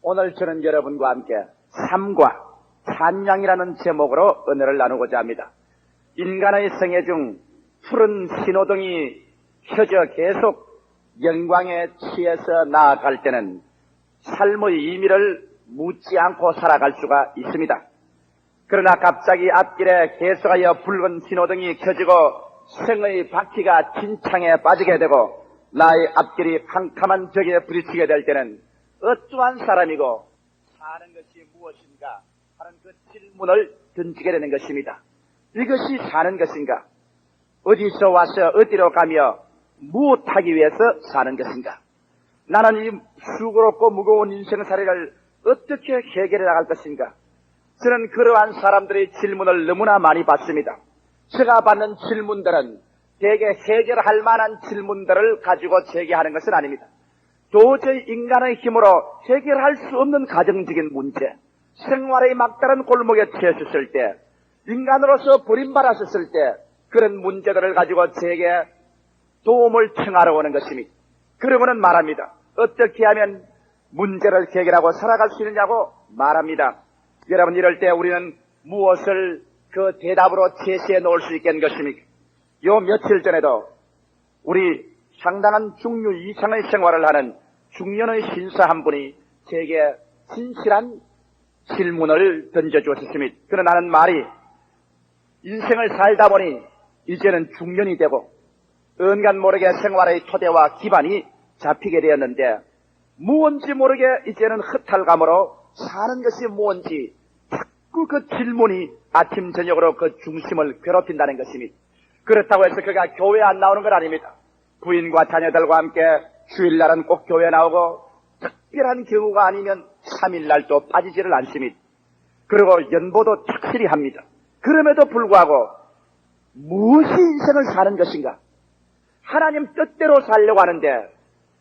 오늘 저는 여러분과 함께 삶과 찬양이라는 제목으로 은혜를 나누고자 합니다. 인간의 생애 중 푸른 신호등이 켜져 계속 영광에 취해서 나아갈 때는 삶의 의미를 묻지 않고 살아갈 수가 있습니다. 그러나 갑자기 앞길에 계속하여 붉은 신호등이 켜지고 생의 바퀴가 진창에 빠지게 되고 나의 앞길이 캄캄한 벽에 부딪히게 될 때는 어떠한 사람이고 사는 것이 무엇인가 하는 그 질문을 던지게 되는 것입니다. 이것이 사는 것인가? 어디서 와서 어디로 가며 무엇하기 위해서 사는 것인가? 나는 이 수고롭고 무거운 인생살이를 어떻게 해결해 나갈 것인가? 저는 그러한 사람들의 질문을 너무나 많이 받습니다. 제가 받는 질문들은 대개 해결할 만한 질문들을 가지고 제기하는 것은 아닙니다. 도저히 인간의 힘으로 해결할 수 없는 가정적인 문제, 생활의 막다른 골목에 처했을 때, 인간으로서 버림받았을 때 그런 문제들을 가지고 제게 도움을 청하러 오는 것입니다. 그러고는 말합니다. 어떻게 하면 문제를 해결하고 살아갈 수 있느냐고 말합니다. 여러분, 이럴 때 우리는 무엇을 그 대답으로 제시해 놓을 수 있겠는 것입니까? 요 며칠 전에도 우리 상당한 중류 이상의 생활을 하는 중년의 신사 한 분이 제게 진실한 질문을 던져주었습니다. 그러나 하는 말이 인생을 살다 보니 이제는 중년이 되고 은간 모르게 생활의 토대와 기반이 잡히게 되었는데 무언지 모르게 이제는 허탈감으로 사는 것이 무언지 자꾸 그 질문이 아침 저녁으로 그 중심을 괴롭힌다는 것입니다. 그렇다고 해서 그가 교회 안 나오는 건 아닙니다. 부인과 자녀들과 함께 주일날은 꼭 교회 나오고 특별한 경우가 아니면 3일날도 빠지지를 않습니다. 그리고 연보도 착실히 합니다. 그럼에도 불구하고 무엇이 인생을 사는 것인가? 하나님 뜻대로 살려고 하는데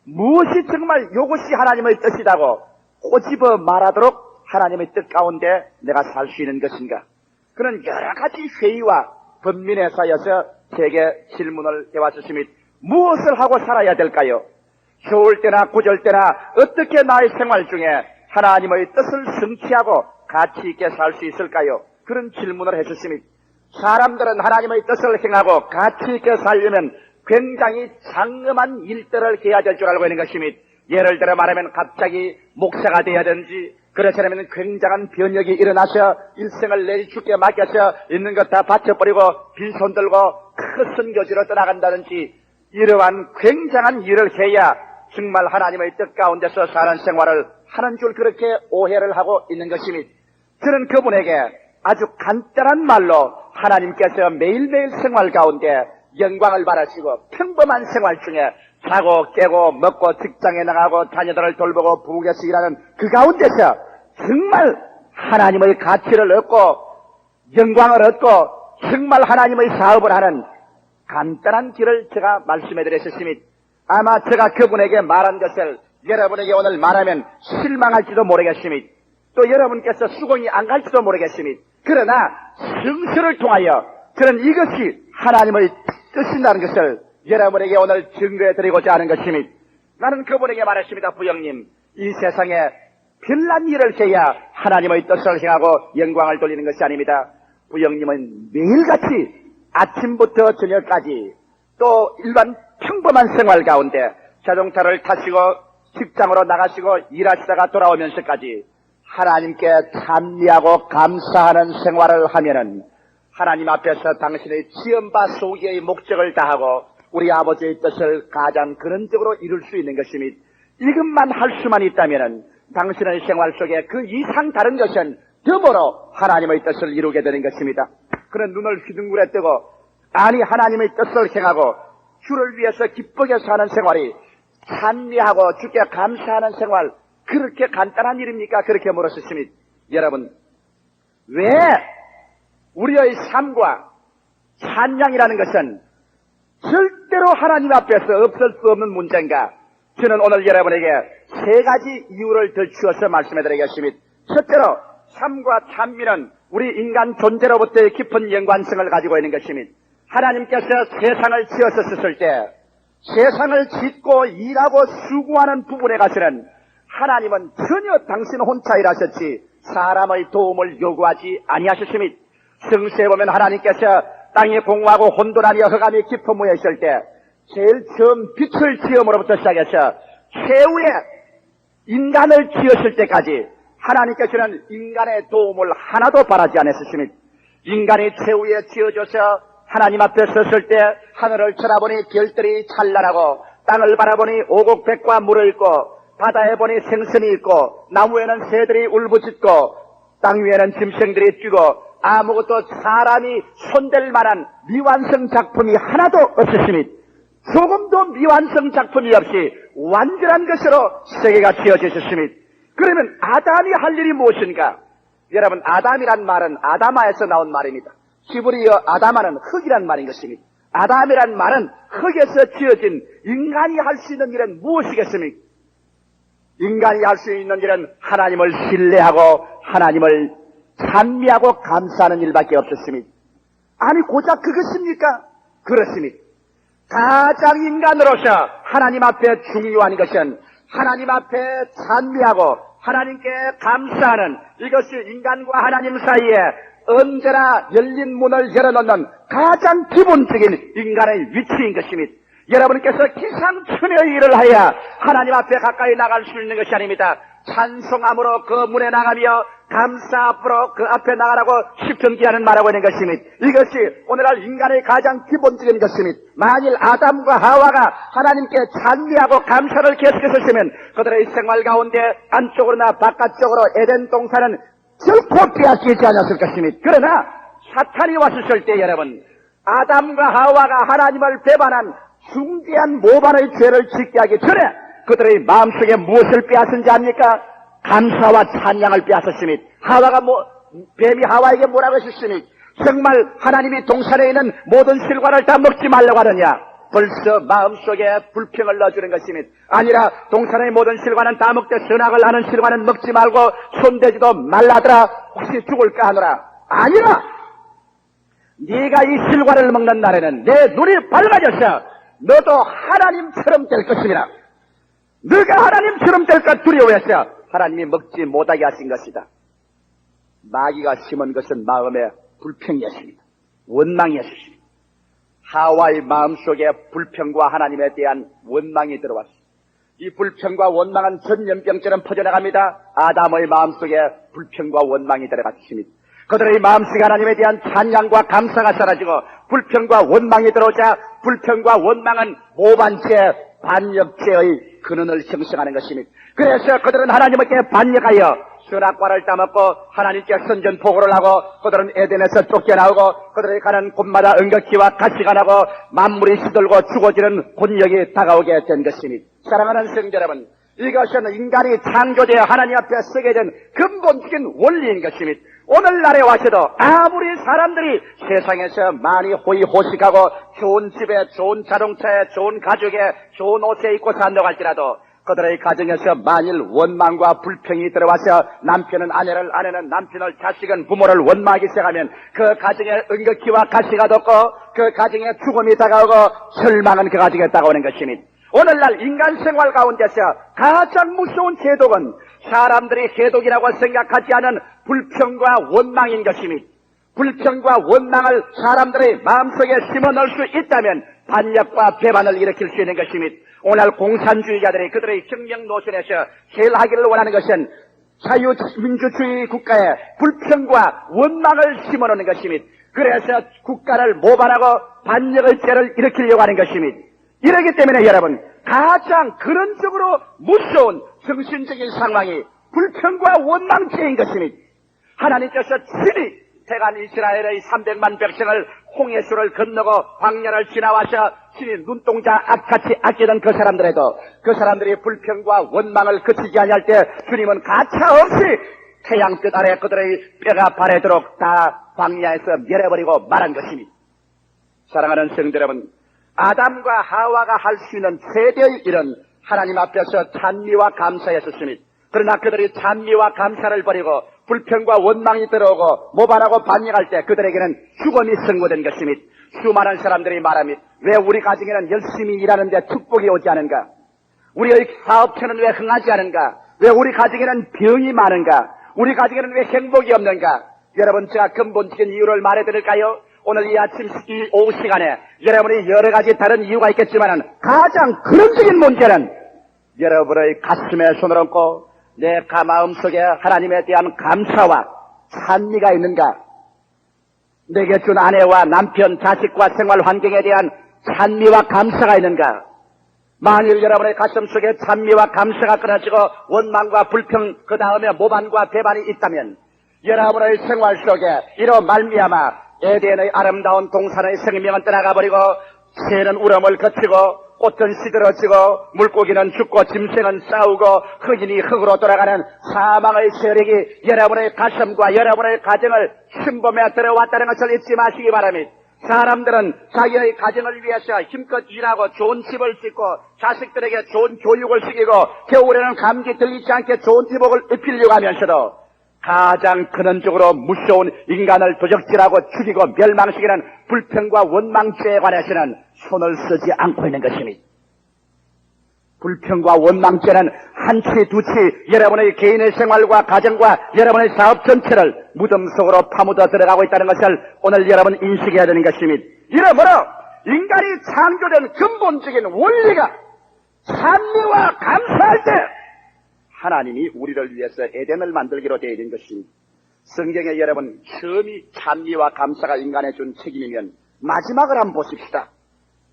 무엇이 정말 이것이 하나님의 뜻이라고 꼬집어 말하도록 하나님의 뜻 가운데 내가 살 수 있는 것인가? 그런 여러 가지 회의와 번민에 쌓여서 제게 질문을 해왔습니다. 무엇을 하고 살아야 될까요? 좋을 때나 구절 때나 어떻게 나의 생활 중에 하나님의 뜻을 성취하고 가치 있게 살 수 있을까요? 그런 질문을 해주십니다. 사람들은 하나님의 뜻을 행하고 가치 있게 살려면 굉장히 장엄한 일들을 해야 될 줄 알고 있는 것입니다. 예를 들어 말하면 갑자기 목사가 되어야든지 그렇지 않으면 굉장한 변혁이 일어나서 일생을 내리 죽게 맡겨서 있는 것 다 바쳐버리고 빈손 들고 큰 선교지로 떠나간다든지 이러한 굉장한 일을 해야 정말 하나님의 뜻 가운데서 사는 생활을 하는 줄 그렇게 오해를 하고 있는 것입니다. 저는 그분에게 아주 간단한 말로 하나님께서 매일매일 생활 가운데 영광을 바라시고 평범한 생활 중에 자고 깨고 먹고 직장에 나가고 자녀들을 돌보고 부엌에서 일하는 그 가운데서 정말 하나님의 가치를 얻고 영광을 얻고 정말 하나님의 사업을 하는 간단한 길을 제가 말씀해 드렸습니다. 아마 제가 그분에게 말한 것을 여러분에게 오늘 말하면 실망할지도 모르겠습니다. 또 여러분께서 수긍이 안 갈지도 모르겠습니다. 그러나 성서를 통하여 저는 이것이 하나님의 뜻이라는 것을 여러분에게 오늘 증거해 드리고자 하는 것입니다. 나는 그분에게 말했습니다. 부형님, 이 세상에 별난 일을 해야 하나님의 뜻을 행하고 영광을 돌리는 것이 아닙니다. 부형님은 매일같이 아침부터 저녁까지 또 일반 평범한 생활 가운데 자동차를 타시고 직장으로 나가시고 일하시다가 돌아오면서까지 하나님께 찬미하고 감사하는 생활을 하면은 하나님 앞에서 당신의 지연바 소기의 목적을 다하고 우리 아버지의 뜻을 가장 근원적으로 이룰 수 있는 것입니다. 이것만 할 수만 있다면은 당신의 생활 속에 그 이상 다른 것은 덤으로 하나님의 뜻을 이루게 되는 것입니다. 그런 눈을 휘둥그레 뜨고 아니 하나님의 뜻을 행하고 주를 위해서 기쁘게 사는 생활이 찬미하고 주께 감사하는 생활 그렇게 간단한 일입니까? 그렇게 물었습니다. 여러분, 왜 우리의 삶과 찬양이라는 것은 절대로 하나님 앞에서 없을 수 없는 문제인가? 저는 오늘 여러분에게 세 가지 이유를 더 주어서 말씀해 드리겠습니다. 첫째로 삶과 찬미는 우리 인간 존재로부터의 깊은 연관성을 가지고 있는 것입니다. 하나님께서 세상을 지었었을 때 세상을 짓고 일하고 수고하는 부분에 가서는 하나님은 전혀 당신 혼자 일하셨지 사람의 도움을 요구하지 아니하셨으니 성서에 보면 하나님께서 땅이 공허하고 혼돈하며 흑암이 깊어무에 있을 때 제일 처음 빛을 지음으로부터 시작해서 최후에 인간을 지었을 때까지 하나님께서는 인간의 도움을 하나도 바라지 않았으니 인간이 최후에 지어져서 하나님 앞에 섰을 때 하늘을 쳐다보니 별들이 찬란하고 땅을 바라보니 오곡백과 물을 있고 바다에 보니 생선이 있고 나무에는 새들이 울부짖고 땅 위에는 짐승들이 뛰고 아무것도 사람이 손댈 만한 미완성 작품이 하나도 없었으니 조금도 미완성 작품이 없이 완전한 것으로 세계가 지어졌으니 그러면 아담이 할 일이 무엇인가? 여러분 아담이란 말은 아다마에서 나온 말입니다. 히브리어 아다마는 흙이란 말인 것입니다. 아담이란 말은 흙에서 지어진 인간이 할 수 있는 일은 무엇이겠습니까? 인간이 할 수 있는 일은 하나님을 신뢰하고 하나님을 찬미하고 감사하는 일밖에 없었습니다. 아니 고작 그것입니까? 그렇습니다. 가장 인간으로서 하나님 앞에 중요한 것은 하나님 앞에 찬미하고 하나님께 감사하는 이것이 인간과 하나님 사이에 언제나 열린 문을 열어놓는 가장 기본적인 인간의 위치인 것입니다. 여러분께서 기상천외의 일을 하여 하나님 앞에 가까이 나갈 수 있는 것이 아닙니다. 찬송함으로 그 문에 나가며 감사 앞으로 그 앞에 나가라고 십전기하는 말하고 있는 것입니다. 이것이 오늘날 인간의 가장 기본적인 것입니다. 만일 아담과 하와가 하나님께 찬미하고 감사를 계속했으면 그들의 생활 가운데 안쪽으로나 바깥쪽으로 에덴 동산은 결코 빼앗기지 않았을 것입니다. 그러나 사탄이 왔을 때 여러분 아담과 하와가 하나님을 배반한 중대한 모반의 죄를 짓게 하기 전에 그들의 마음속에 무엇을 빼앗은지 압니까? 감사와 찬양을 빼앗았으니 하와가 뱀이 하와에게 뭐라고 하셨으니 정말 하나님이 동산에 있는 모든 실과를 다 먹지 말라고 하느냐? 벌써 마음속에 불평을 넣어주는 것입니다. 아니라 동산의 모든 실과는 다 먹되 선악을 하는 실과는 먹지 말고 손대지도 말라더라 혹시 죽을까 하노라. 아니라 네가 이 실과를 먹는 날에는 내 눈이 밝아져서 너도 하나님처럼 될 것입니다. 너가 하나님처럼 될까 두려워해서 하나님이 먹지 못하게 하신 것이다. 마귀가 심은 것은 마음의 불평이었습니다. 원망이었습니다. 하와의 마음속에 불평과 하나님에 대한 원망이 들어왔습니다. 이 불평과 원망은 전염병처럼 퍼져나갑니다. 아담의 마음속에 불평과 원망이 들어갔습니다. 그들의 마음속에 하나님에 대한 찬양과 감사가 사라지고 불평과 원망이 들어오자 불평과 원망은 모반죄, 반역죄의 근원을 형성하는 것입니다. 그래서 그들은 하나님께 반역하여 선악과를 따먹고 하나님께 선전포고를 하고 그들은 에덴에서 쫓겨나오고 그들이 가는 곳마다 은극기와 가시가 나고 만물이 시들고 죽어지는 곤욕이 다가오게 된 것입니다. 사랑하는 성도 여러분, 이것은 인간이 창조되어 하나님 앞에 서게 된 근본적인 원리인 것입니다. 오늘날에 와서도 아무리 사람들이 세상에서 많이 호의호식하고 좋은 집에 좋은 자동차에 좋은 가족에 좋은 옷에 입고 산다고 할지라도 그들의 가정에서 만일 원망과 불평이 들어와서 남편은 아내를, 아내는 남편을, 자식은 부모를 원망하기 시작하면 그 가정에 은극기와 가시가 돋고 그 가정에 죽음이 다가오고 절망은 그 가정에 다가오는 것입니다. 오늘날 인간 생활 가운데서 가장 무서운 제독은 사람들이 제독이라고 생각하지 않은 불평과 원망인 것입니다. 불평과 원망을 사람들의 마음속에 심어넣을 수 있다면 반역과 배반을 일으킬 수 있는 것입니다. 오늘 공산주의자들이 그들의 경영 노선에서 제일 하기를 원하는 것은 자유민주주의 국가에 불평과 원망을 심어놓는 것입니다. 그래서 국가를 모반하고 반역의 죄를 일으키려고 하는 것입니다. 이러기 때문에 여러분 가장 근원적으로 무서운 정신적인 상황이 불평과 원망죄인 것입니다. 하나님께서 친히 태간 이스라엘의 300만 백성을 홍해수를 건너고 광야를 지나와서 친히 눈동자 앞같이 아끼던 그 사람들에도 그 사람들이 불평과 원망을 그치지 아니할 때 주님은 가차없이 태양끝 아래 그들의 뼈가 바래도록 다 광야에서 멸해버리고 말한 것입니다. 사랑하는 성도 여러분, 아담과 하와가 할 수 있는 최대의 일은 하나님 앞에서 찬미와 감사였었습니다. 그러나 그들이 찬미와 감사를 버리고 불평과 원망이 들어오고 모반하고 반역할 때 그들에게는 죽음이 선고된 것입니다. 수많은 사람들이 말합니다. 왜 우리 가정에는 열심히 일하는데 축복이 오지 않은가? 우리의 사업체는 왜 흥하지 않은가? 왜 우리 가정에는 병이 많은가? 우리 가정에는 왜 행복이 없는가? 여러분, 제가 근본적인 이유를 말해드릴까요? 오늘 이 아침 이 오후 시간에 여러분이 여러 가지 다른 이유가 있겠지만 가장 근원적인 문제는 여러분의 가슴에 손을 얹고 내 마음속에 하나님에 대한 감사와 찬미가 있는가? 내게 준 아내와 남편, 자식과 생활 환경에 대한 찬미와 감사가 있는가? 만일 여러분의 가슴속에 찬미와 감사가 끊어지고 원망과 불평, 그 다음에 모반과 배반이 있다면 여러분의 생활 속에 이로 말미암아 에덴의 아름다운 동산의 생명은 떠나가 버리고 새는 울음을 거치고 꽃은 시들어지고 물고기는 죽고 짐승은 싸우고 흑인이 흙으로 돌아가는 사망의 세력이 여러분의 가슴과 여러분의 가정을 침범해 들어왔다는 것을 잊지 마시기 바랍니다. 사람들은 자기의 가정을 위해서 힘껏 일하고 좋은 집을 짓고 자식들에게 좋은 교육을 시키고 겨울에는 감기 들리지 않게 좋은 지복을 입히려고 하면서도 가장 근원적으로 무서운 인간을 도적질하고 죽이고 멸망시키는 불평과 원망죄에 관해서는 손을 쓰지 않고 있는 것입니다. 불평과 원망죄는 한치 두치 여러분의 개인의 생활과 가정과 여러분의 사업 전체를 무덤 속으로 파묻어 들어가고 있다는 것을 오늘 여러분 인식해야 되는 것입니다. 이러므로 인간이 창조된 근본적인 원리가 찬미와 감사할 때 하나님이 우리를 위해서 에덴을 만들기로 되어 있는 것입니다. 성경에 여러분 처음이 찬미와 감사가 인간에 준 책임이면 마지막을 한번 보십시다.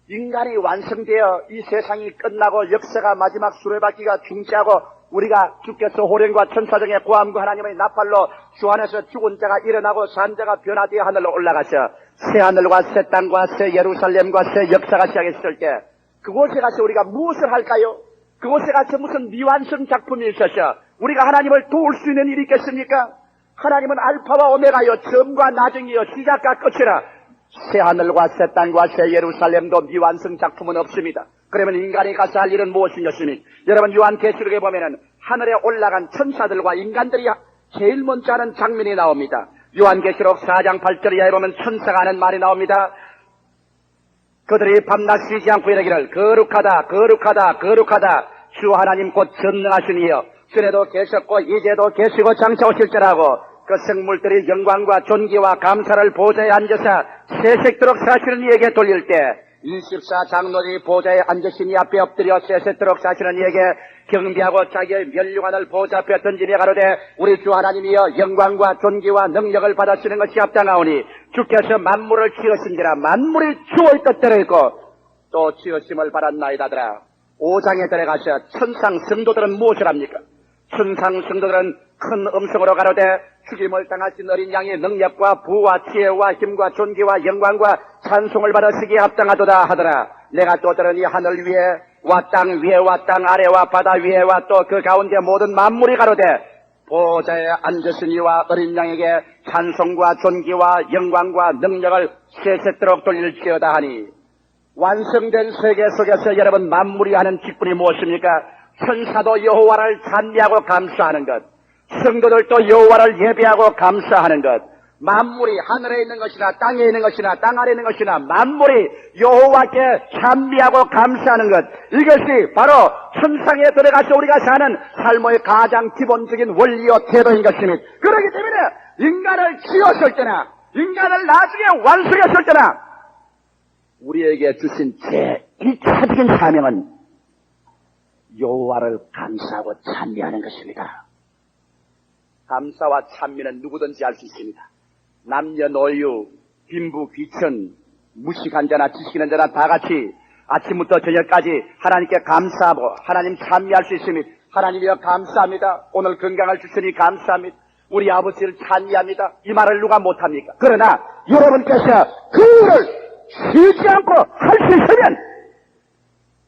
인간이 완성되어 이 세상이 끝나고 역사가 마지막 수레바퀴가 중지하고 우리가 주께서 호련과 천사 중에 고함과 하나님의 나팔로 주 안에서 죽은 자가 일어나고 산 자가 변화되어 하늘로 올라가서 새 하늘과 새 땅과 새 예루살렘과 새 역사가 시작했을 때 그곳에 가서 우리가 무엇을 할까요? 그곳에 가서 무슨 미완성 작품이 있어서 우리가 하나님을 도울 수 있는 일이 있겠습니까? 하나님은 알파와 오메가요 처음과 나중이요 시작과 끝이라 새 하늘과 새 땅과 새 예루살렘도 미완성 작품은 없습니다. 그러면 인간이 가서 할 일은 무엇이겠습니까? 여러분 요한계시록에 보면은 하늘에 올라간 천사들과 인간들이 제일 먼저 하는 장면이 나옵니다. 요한계시록 4장 8절 이하에 보면 천사가 하는 말이 나옵니다. 그들이 밤낮 쉬지 않고 이르기를 거룩하다 거룩하다 거룩하다 주 하나님 곧 전능하신 이여 전에도 계셨고 이제도 계시고 장차 오실지라고 그 생물들이 영광과 존귀와 감사를 보좌에 앉아서 세색도록 사시는 이에게 돌릴 때 24장로들이 보좌에 앉으신 이 앞에 엎드려 세색도록 사시는 이에게 경배하고 자기의 면류관을 보좌 앞에 던지며 가로되 우리 주 하나님이여 영광과 존귀와 능력을 받아쓰는 것이 합당하오니 주께서 만물을 지으신지라 만물이 주의 뜻대로 있고 또 지으심을 받았나이다더라. 5장에 들어가서 천상 성도들은 무엇을 합니까? 천상 성도들은 큰 음성으로 가로되 죽임을 당하신 어린 양의 능력과 부와 지혜와 힘과 존귀와 영광과 찬송을 받으시기에 합당하도다 하더라. 내가 또 들으니 하늘 위에와 땅 위에와 땅 아래와 바다 위에와 또 그 가운데 모든 만물이 가로되 보좌에 앉으신 이와 어린 양에게 찬송과 존귀와 영광과 능력을 세세토록 돌릴지어다 하니 완성된 세계 속에서 여러분 만물이 하는 직분이 무엇입니까? 천사도 여호와를 찬미하고 감사하는 것, 성도들도 여호와를 예배하고 감사하는 것, 만물이 하늘에 있는 것이나 땅에 있는 것이나 땅 아래에 있는 것이나 만물이 여호와께 찬미하고 감사하는 것, 이것이 바로 천상에 들어가서 우리가 사는 삶의 가장 기본적인 원리요 태도인 것입니다. 그렇기 때문에 인간을 지었을 때나 인간을 나중에 완성했을 때나 우리에게 주신 제1차적인 사명은 여호와를 감사하고 찬미하는 것입니다. 감사와 찬미는 누구든지 할 수 있습니다. 남녀노유, 빈부, 귀천, 무식한 자나 지식 있는 자나 다 같이 아침부터 저녁까지 하나님께 감사하고 하나님 찬미할 수 있습니다. 하나님이여 감사합니다. 오늘 건강을 주시니 감사합니다. 우리 아버지를 찬미합니다. 이 말을 누가 못합니까? 그러나 여러분께서 그 일을 쉬지 않고 할 수 있으면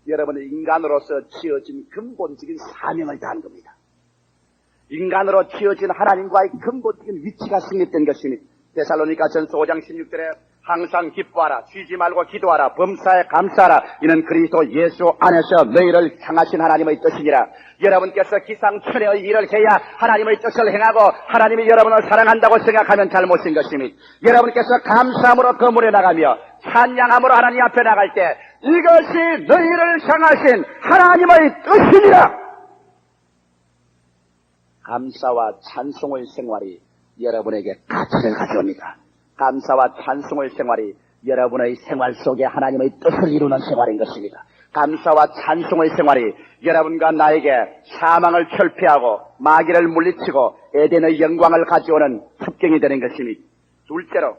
여러분은 인간으로서 지어진 근본적인 사명을 다한 겁니다. 인간으로 지어진 하나님과의 근본적인 위치가 성립된 것이니 데살로니가 전서 5장 16절에 항상 기뻐하라, 쉬지 말고 기도하라, 범사에 감사하라, 이는 그리스도 예수 안에서 너희를 향하신 하나님의 뜻이니라. 여러분께서 기상천외의 일을 해야 하나님의 뜻을 행하고 하나님이 여러분을 사랑한다고 생각하면 잘못인 것입니다. 여러분께서 감사함으로 거물에 나가며 찬양함으로 하나님 앞에 나갈 때 이것이 너희를 향하신 하나님의 뜻이니라. 감사와 찬송의 생활이 여러분에게 가치를 가져옵니다. 감사와 찬송의 생활이 여러분의 생활 속에 하나님의 뜻을 이루는 생활인 것입니다. 감사와 찬송의 생활이 여러분과 나에게 사망을 철폐하고 마귀를 물리치고 에덴의 영광을 가져오는 습경이 되는 것입니다. 둘째로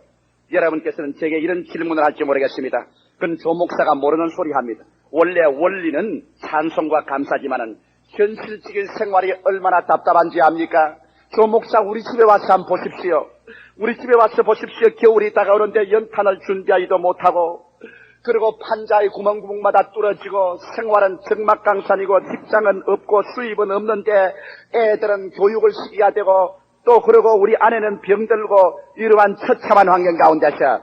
여러분께서는 제게 이런 질문을 할지 모르겠습니다. 그건 조 목사가 모르는 소리 합니다. 원래 원리는 찬송과 감사지만은 현실적인 생활이 얼마나 답답한지 압니까? 조 목사 우리 집에 와서 한번 보십시오. 우리 집에 와서 보십시오. 겨울이 다가오는데 연탄을 준비하지도 못하고 그리고 판자의 구멍구멍마다 뚫어지고 생활은 적막강산이고 직장은 없고 수입은 없는데 애들은 교육을 시켜야 되고 또 그러고 우리 아내는 병들고 이러한 처참한 환경 가운데서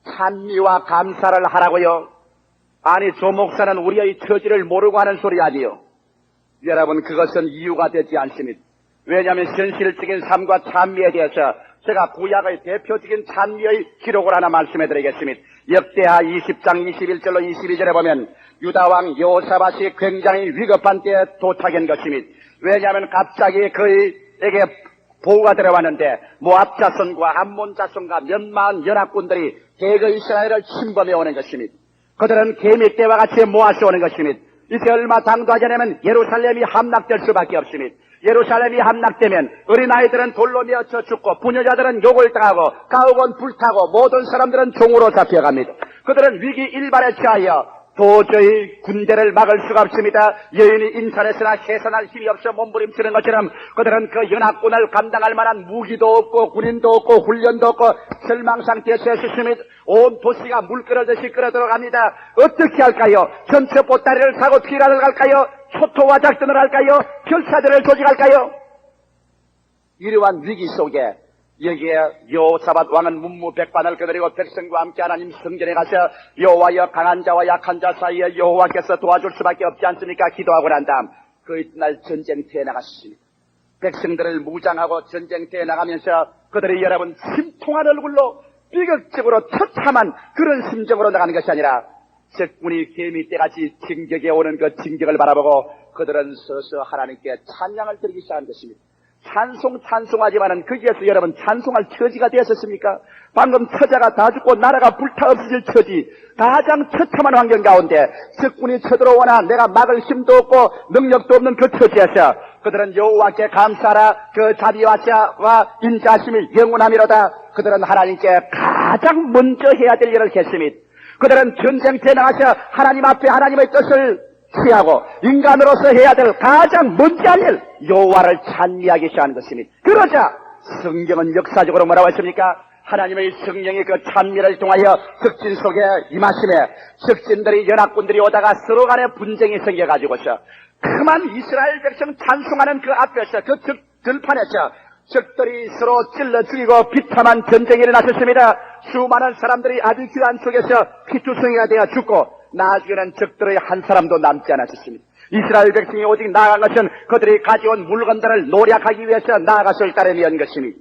찬미와 감사를 하라고요? 아니 조 목사는 우리의 처지를 모르고 하는 소리 아니요. 여러분 그것은 이유가 되지 않습니다. 왜냐하면 현실적인 삶과 찬미에 대해서 제가 구약의 대표적인 찬미의 기록을 하나 말씀해드리겠습니다. 역대하 20장 21절로 22절에 보면 유다왕 여호사밧이 굉장히 위급한 때에 도착한 것입니다. 왜냐하면 갑자기 그에게 보고가 들어왔는데 모압 자손과 암몬 자손과 몇만 연합군들이 대거 이스라엘을 침범해 오는 것입니다. 그들은 개미떼와 같이 모아서 오는 것입니다. 이제 얼마 당도 하지 않으면 예루살렘이 함락될 수밖에 없습니다. 예루살렘이 함락되면 어린아이들은 돌로 메어쳐 죽고 부녀자들은 욕을 당하고 가옥은 불타고 모든 사람들은 종으로 잡혀갑니다. 그들은 위기 일발에 처하여 도저히 군대를 막을 수가 없습니다. 여인이 인산에서나 해산할 힘이 없어 몸부림치는 것처럼 그들은 그 연합군을 감당할 만한 무기도 없고 군인도 없고 훈련도 없고 절망 상태에서 있습니다. 온 도시가 물 끓어듯이 끓어 들어갑니다. 어떻게 할까요? 전체 보따리를 사고 피라를 갈까요? 초토화 작전을 할까요? 별사들을 조직할까요? 이러한 위기 속에 여기에 여호사밧 왕은 문무백관을 거느리고 백성과 함께 하나님 성전에 가서 여호와여 강한 자와 약한 자 사이에 여호와께서 도와줄 수밖에 없지 않습니까? 기도하고 난 다음 그 이튿날 전쟁터에 나갔습니다. 백성들을 무장하고 전쟁터에 나가면서 그들이 여러분 심통한 얼굴로 비극적으로 처참한 그런 심정으로 나가는 것이 아니라 적군이 개미떼같이 진격에 오는 그 진격을 바라보고 그들은 서서 하나님께 찬양을 드리기 시작한 것입니다. 찬송하지만은 거기에서 여러분 찬송할 처지가 되었습니까? 방금 처자가 다 죽고 나라가 불타 없어질 처지, 가장 처참한 환경 가운데 적군이 쳐들어오나 내가 막을 힘도 없고 능력도 없는 그 처지에서 그들은 여호와께 감사하라. 그 자비와 인자하심이 영원함이로다. 그들은 하나님께 가장 먼저 해야 될 일을 했습니다. 그들은 전쟁터에 나가서 하나님 앞에 하나님의 뜻을 취하고 인간으로서 해야 될 가장 먼저 할 일, 여호와를 찬미하기 시작하는 것입니다. 그러자 성경은 역사적으로 뭐라고 했습니까? 하나님의 성령이 그 찬미를 통하여 적진 속에 임하심에 적진들이 연합군들이 오다가 서로 간에 분쟁이 생겨가지고서 그만 이스라엘 백성 찬송하는 그 앞에서 그 들판에서 적들이 서로 찔러 죽이고 비참한 전쟁이 일어났습니다. 수많은 사람들이 아비규환 속에서 피투성이가 되어 죽고 나중에는 적들의 한 사람도 남지 않았습니다. 이스라엘 백성이 오직 나아간 것은 그들이 가져온 물건들을 노력하기 위해서 나아갔을 따름이었던 것입니다.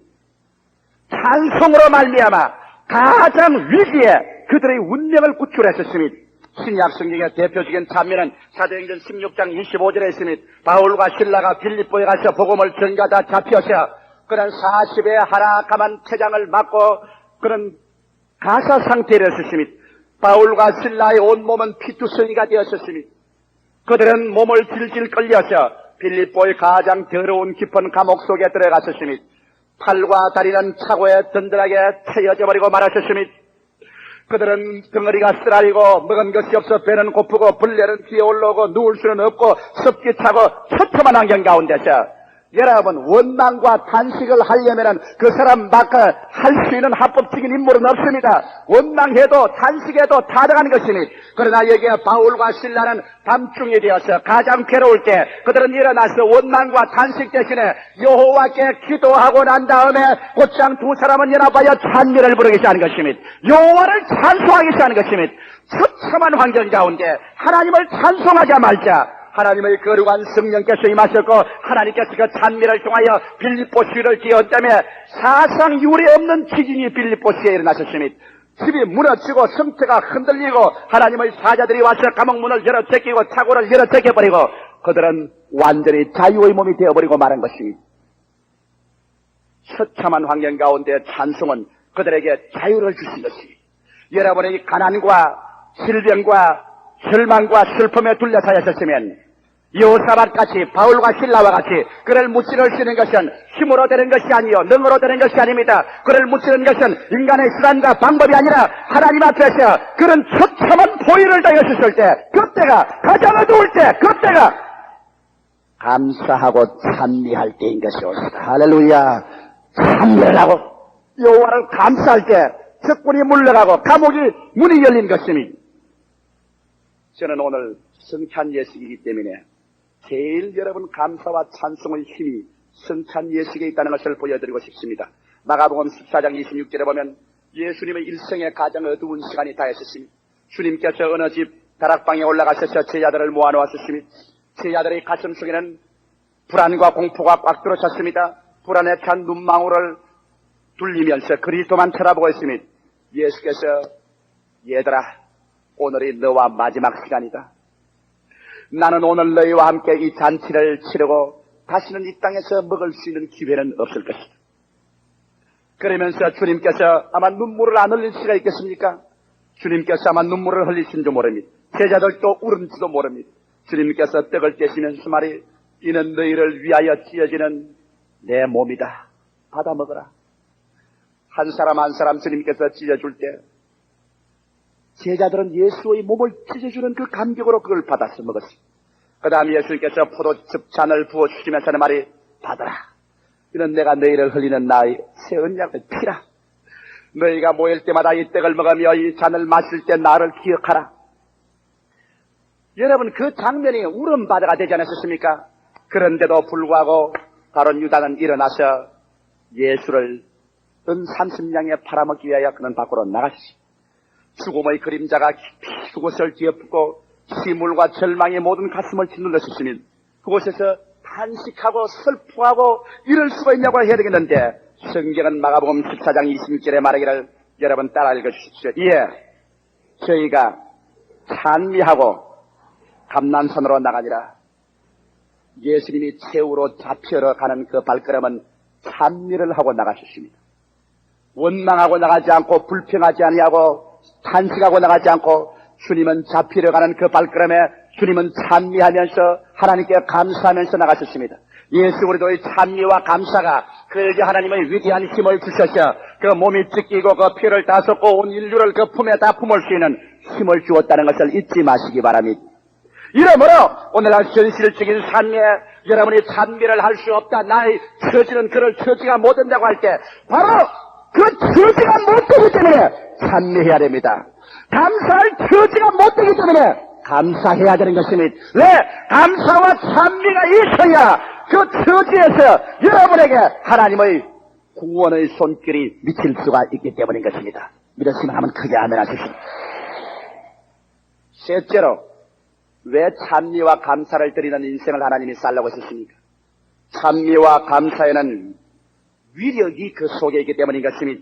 찬송으로 말미암아 가장 위기에 그들의 운명을 구출했었습니다. 신약 성경의 대표적인 장면은 사도행전 16장 25절에 있습니다. 바울과 실라가 빌립보에 가서 복음을 전가다 잡혀서 그런 40의 하락함한 태장을 맞고 그런 가사 상태에 있었습니다. 바울과 실라의 온몸은 피투성이가 되었었습니다. 그들은 몸을 질질 끌려서 빌립보의 가장 더러운 깊은 감옥 속에 들어갔었습니다. 팔과 다리는 차고에 든든하게 채여져 버리고 말았었습니다. 그들은 덩어리가 쓰라리고 먹은 것이 없어 배는 고프고 벌레는 뒤에 올라오고 누울 수는 없고 습기 차고 처참한 환경 가운데서 여러분 원망과 탄식을 하려면은 그 사람 밖에 할 수 있는 합법적인 인물은 없습니다. 원망해도 탄식해도 타당한 것이니 그러나 여기에 바울과 실라는 밤중이 되어서 가장 괴로울 때 그들은 일어나서 원망과 탄식 대신에 여호와께 기도하고 난 다음에 곧장 두 사람은 연합하여 찬미를 부르기 시작하는 것입니다. 여호와를 찬송하기 시작하는 것입니다. 처참한 환경 가운데 하나님을 찬송하자 말자 하나님의 거룩한 성령께서 임하셨고 하나님께서 그 찬미를 통하여 빌립보 시를 지었다며 사상 유례 없는 지진이 빌립보 시에 일어났었습니다. 집이 무너지고 성체가 흔들리고 하나님의 사자들이 와서 감옥문을 열어 제끼고 차고를 열어 제껴버리고 그들은 완전히 자유의 몸이 되어버리고 말한 것입니다. 처참한 환경 가운데 찬송은 그들에게 자유를 주신 것이, 여러분의 가난과 질병과 절망과 슬픔에 둘러싸여 있었으면 여호사밧같이 바울과 실라와 같이 그를 무찌를 수 있는 것은 힘으로 되는 것이 아니요 능으로 되는 것이 아닙니다. 그를 무찌는 것은 인간의 수단과 방법이 아니라 하나님 앞에서 그런 처참한 포위를 당했을 때, 그때가 가장 어두울 때, 그때가 감사하고 찬미할 때인 것이옵니다. 할렐루야. 찬미를 하고 여호와를 감사할 때 적군이 물러가고 감옥이 문이 열린 것입니다. 저는 오늘 성찬 예식이기 때문에 제일 여러분 감사와 찬송의 힘이 성찬 예식에 있다는 것을 보여드리고 싶습니다. 마가복음 14장 26절에 보면 예수님의 일생의 가장 어두운 시간이 다했었습니다. 주님께서 어느 집 다락방에 올라가셔서 제자들을 모아놓았었습니다. 제자들의 가슴 속에는 불안과 공포가 꽉 들어찼습니다. 불안에 찬 눈망울을 둘리면서 그리스도만 쳐다보고 있습니다. 예수께서 얘들아, 오늘이 너와 마지막 시간이다. 나는 오늘 너희와 함께 이 잔치를 치르고 다시는 이 땅에서 먹을 수 있는 기회는 없을 것이다. 그러면서 주님께서 아마 눈물을 안 흘릴 수가 있겠습니까? 주님께서 아마 눈물을 흘리신지 모릅니다. 제자들도 울은지도 모릅니다. 주님께서 떡을 떼시면서 말이, 이는 너희를 위하여 찢어지는 내 몸이다. 받아 먹어라. 한 사람 한 사람 주님께서 찢어줄 때 제자들은 예수의 몸을 찢어주는 그 감격으로 그걸 받아서 먹었습니다. 그 다음 예수님께서 포도즙 잔을 부어주시면서 하는 말이, 받아라. 이는 내가 너희를 흘리는 나의 새 언약의 피라. 너희가 모일 때마다 이 떡을 먹으며 이 잔을 마실 때 나를 기억하라. 여러분, 그 장면이 울음바다가 되지 않았습니까? 그런데도 불구하고 바로 유다는 일어나서 예수를 은 30냥에 팔아먹기 위하여 그는 밖으로 나갔습니다. 죽음의 그림자가 깊이 그곳을 뒤엎고 시물과 절망의 모든 가슴을 짓눌렀으니 그곳에서 탄식하고 슬퍼하고 이럴 수가 있냐고 해야 되겠는데, 성경은 마가복음 14장 26절에 말하기를 여러분 따라 읽어주십시오. 예, 저희가 찬미하고 감난선으로 나가니라. 예수님이 최후로 잡혀러 가는 그 발걸음은 찬미를 하고 나가셨습니다. 원망하고 나가지 않고 불평하지 아니하고 탄식하고 나가지 않고 주님은 잡히려 가는 그 발걸음에 주님은 찬미하면서 하나님께 감사하면서 나가셨습니다. 예수 그리스도의 찬미와 감사가 그에게 하나님의 위대한 힘을 주셔서 그 몸이 찢기고 그 피를 다 쏟고 온 인류를 그 품에 다 품을 수 있는 힘을 주었다는 것을 잊지 마시기 바랍니다. 이러므로 오늘날 현실적인 삶에 여러분이 찬미를 할 수 없다, 나의 처지는 그럴 처지가 못 된다고 할 때 바로 그 처지가 못 되기 때문에 찬미해야 됩니다. 감사할 처지가 못 되기 때문에 감사해야 되는 것입니다. 왜? 감사와 찬미가 있어야 그 처지에서 여러분에게 하나님의 구원의 손길이 미칠 수가 있기 때문인 것입니다. 믿으시면 한번 크게 아멘 하십시오. 셋째로, 왜 찬미와 감사를 드리는 인생을 하나님이 살라고 하셨습니까? 찬미와 감사에는 위력이 그 속에 있기 때문인 것입니다.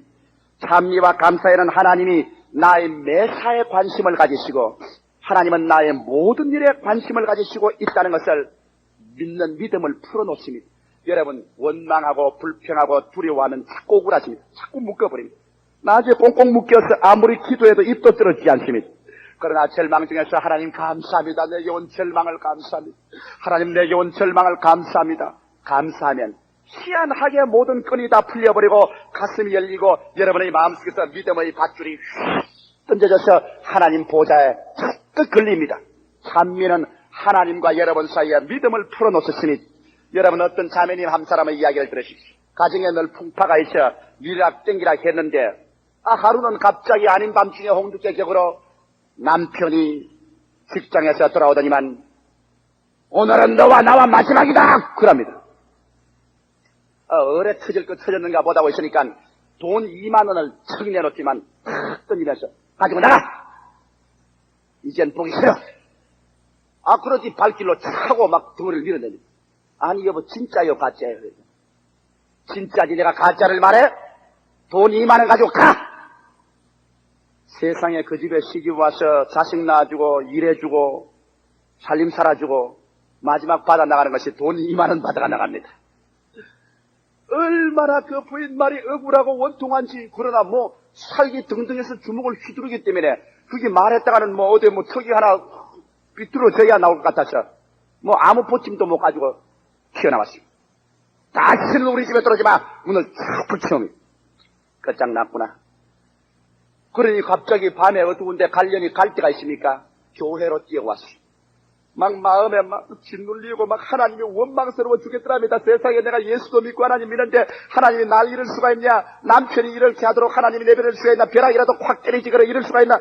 찬미와 감사에는 하나님이 나의 매사에 관심을 가지시고 하나님은 나의 모든 일에 관심을 가지시고 있다는 것을 믿는 믿음을 풀어놓습니다. 여러분, 원망하고 불평하고 두려워하면 자꾸 억울하십니다. 자꾸 묶어버립니다. 나중에 꽁꽁 묶여서 아무리 기도해도 입도 떨어지지 않습니다. 그러나 절망 중에서 하나님 감사합니다. 내게 온 절망을 감사합니다. 하나님 내게 온 절망을 감사합니다. 감사하면 희한하게 모든 끈이 다 풀려버리고 가슴이 열리고 여러분의 마음속에서 믿음의 밧줄이 휙 던져져서 하나님 보좌에 쫙 걸립니다. 찬미는 하나님과 여러분 사이에 믿음을 풀어놓으셨으니 여러분 어떤 자매님 한 사람의 이야기를 들으십시오. 가정에 늘 풍파가 있어 일락땡기락 했는데 하루는 갑자기 아닌 밤중에 홍두깨격으로 남편이 직장에서 돌아오더니만 오늘은 너와 나와 마지막이다 그럽니다. 어뢰 터질 거 터졌는가 보다고 있으니까 돈 2만 원을 척 내놓지만 탁 던지면서 가지고 나가! 이젠 보기 싫어! 그러지 발길로 차고 막 등을 밀어내니 아니 여보 진짜요 가짜요? 진짜지 내가 가짜를 말해? 돈 2만 원 가지고 가! 세상에 그 집에 시집 와서 자식 낳아주고 일해주고 살림 살아주고 마지막 받아 나가는 것이 돈 2만 원 받아가 나갑니다. 얼마나 그 부인 말이 억울하고 원통한지. 그러나 뭐 살기 등등해서 주먹을 휘두르기 때문에 그게 말했다가는 뭐 어디 뭐 턱이 하나 비뚤어져야 나올 것 같아서 뭐 아무 보침도 못 가지고 튀어나왔습니다. 다시는 우리 집에 들어오지 마. 문을 쫙 붙여놓으면 끝장났구나. 그러니 갑자기 밤에 어두운데 갈려니 갈 데가 있습니까? 교회로 뛰어왔어요. 막 마음에 막 짓눌리고 막 하나님이 원망스러워 죽겠더랍니다. 세상에 내가 예수도 믿고 하나님 믿는데 하나님이 날 잃을 수가 있냐? 남편이 이렇게 하도록 하나님이 내버릴 수가 있나? 벼락이라도 확 때리지 그래 이럴 수가 있나?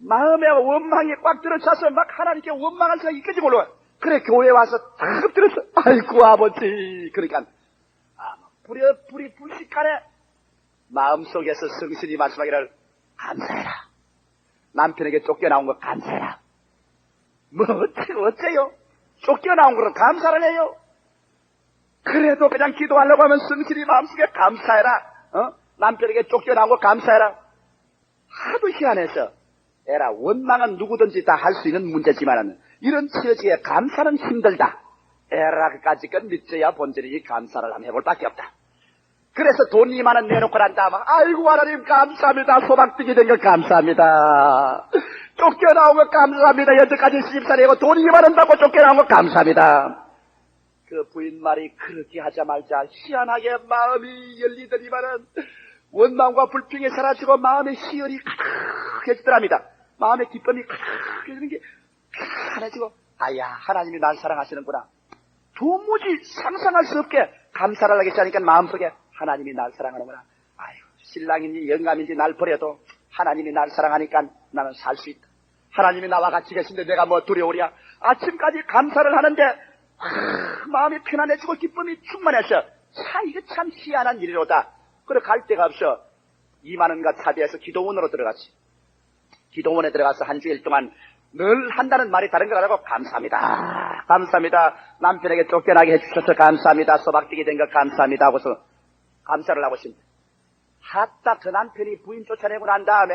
마음에 원망이 꽉 들어차서 막 하나님께 원망할 수가 있겠지 몰라. 그래 교회 와서 다 엎드렸어. 아이고 아버지. 그러니까 불이 불식하네. 마음속에서 성신이 말씀하기를 감사해라. 남편에게 쫓겨나온 거 감사해라. 뭐 어째요? 쫓겨나온 거로 감사를 해요? 그래도 그냥 기도하려고 하면 성신이 마음속에 감사해라. 남편에게 쫓겨나온 거 감사해라. 하도 희한해서 에라 원망은 누구든지 다 할 수 있는 문제지만 이런 처지에 감사는 힘들다. 에라 그까짓 건 믿어야 본질이 감사를 한번 해볼 밖에 없다. 그래서 돈 2만 원 내놓고 난 다음에 아이고 하나님 감사합니다. 소박뜨기 된 거 감사합니다. 쫓겨나온 거 감사합니다. 여태까지 시집살이 하고 돈 2만 원 받고 쫓겨나온 거 감사합니다. 그 부인 말이 그렇게 하자마자 희한하게 마음이 열리더니만은 원망과 불평이 사라지고 마음의 희열이 가득해지더랍니다. 마음의 기쁨이 가득해지는 게 가득해지고 아야 하나님이 날 사랑하시는구나. 도무지 상상할 수 없게 감사를 하겠지 하니까 마음속에 하나님이 날 사랑하는구나. 아유 신랑인지 영감인지 날 버려도 하나님이 날 사랑하니까 나는 살 수 있다. 하나님이 나와 같이 계신데 내가 뭐 두려우랴. 아침까지 감사를 하는데 마음이 편안해지고 기쁨이 충만해서 이거 참 희한한 일이로다. 그래 갈 데가 없어 2만 원과 차비해서 기도원으로 들어갔지. 기도원에 들어가서 한 주일 동안 늘 한다는 말이 다른 걸 알고 감사합니다. 감사합니다. 남편에게 쫓겨나게 해주셔서 감사합니다. 소박되게 된 거 감사합니다 하고서 감사를 하고 있습니다. 하다 그 남편이 부인 쫓아내고 난 다음에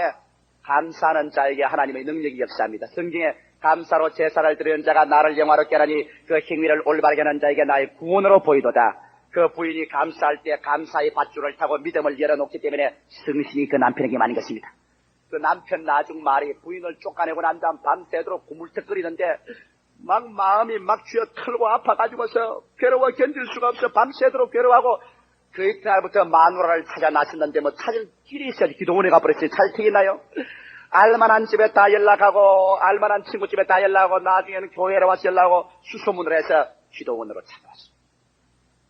감사하는 자에게 하나님의 능력이 역사합니다. 성경에 감사로 제사를 드리는 자가 나를 영화롭게 하나니 그 행위를 올바르게 하는 자에게 나의 구원으로 보이도다. 그 부인이 감사할 때 감사의 밧줄을 타고 믿음을 열어놓기 때문에 성신이 그 남편에게 많은 것입니다. 그 남편 나중 말이 부인을 쫓아내고 난 다음 밤새도록 구물떡거리는데 막 마음이 막 쥐어 털고 아파가지고서 괴로워 견딜 수가 없어 밤새도록 괴로워하고 그 이튿날부터 마누라를 찾아 나섰는데 뭐 찾을 길이 있어야지 기도원에 가버렸지. 찾을 틈이 있나요? 알만한 집에 다 연락하고 알만한 친구 집에 다 연락하고 나중에는 교회로 와서 연락하고 수소문을 해서 기도원으로 찾아왔어.